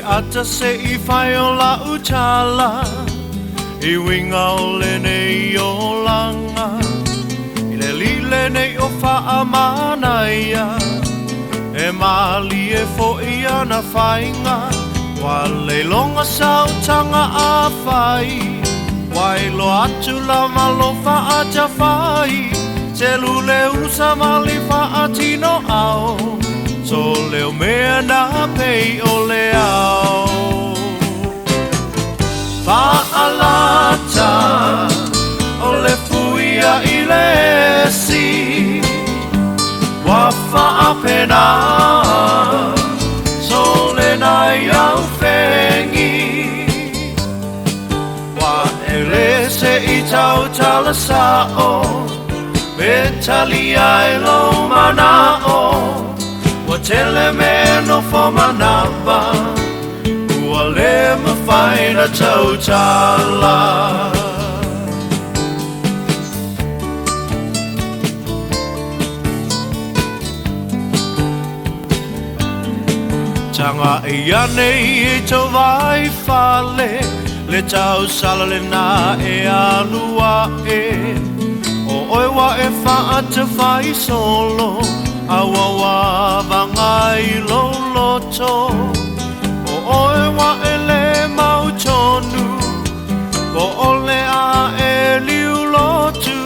Ata se I whai o la utala I winga o le nei o langa I le lile nei o wha mana ia E mali e fo I ana whainga Wa le longa sautanga a whai Wai lo atu la malo wha aja whai Se lule usa mali wha atino ao So leo mea na pei o le ao Whaalata o le fuia I le si Wa whaapena So le nai au whengi Wa ele se I tau tala sao Me tali ai lo mana o Wa tele me no whamanapa Ua le mawhaina tautala Tanga I anei e tau vai whale Le tau sala le nā e alua e O oewa e whaata whai solo Awawa vangai loloto O oewa e le mautonu O ole a e liu lotu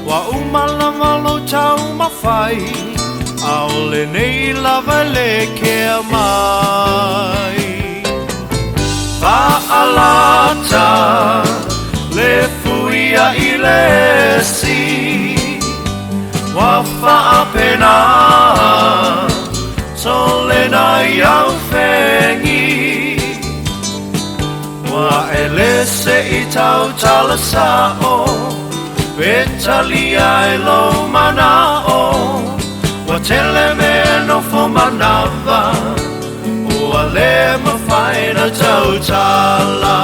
Wa umala malo tau mawhai A ole nei lava le kea mai Whaalata le fuia I le si Wa whaapena So le nai au whengi Wa ele se I tau tala sao Petali ai lo mana o Wa tele me no fo manava Ua le mawhaina tau tala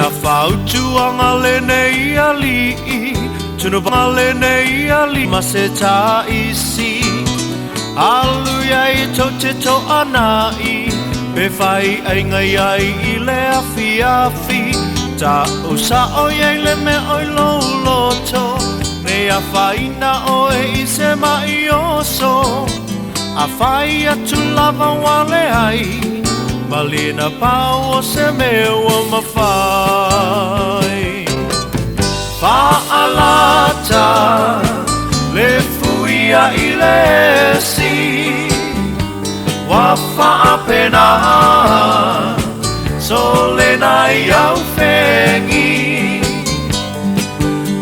Na whautuanga le nei ali'i Tunu panga le nei ali'i Ma se tā isi Alu iai to te to anai Pe whai ainga iai I le awhi awhi Ta usa o iai le me oi loloto Ne a whaina oe I se mai oso A whai atu lava wale ai Malina pau o se meua mawhai Whaalata le fuia I le si Wa whaapena So le nai au whengi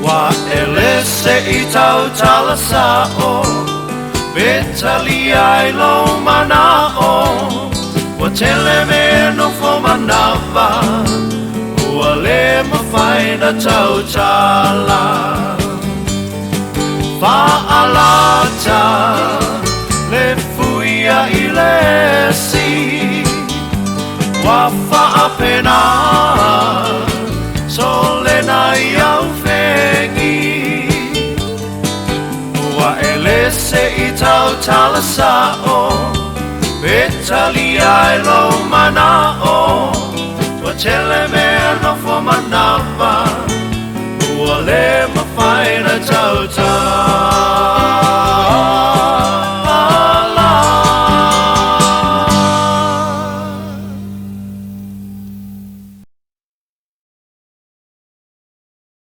Wa ele se I tau tala sao Betali ai lo mana o Wa tele me no whamanapa Ua le mawhaina tautala Whaalata le fuia I le si Wa whaapena So le nai au whengi Ua ele se I tautala sao Petali ai lo mana o Wa tele me no fo manapa Ua le mawhaina tautala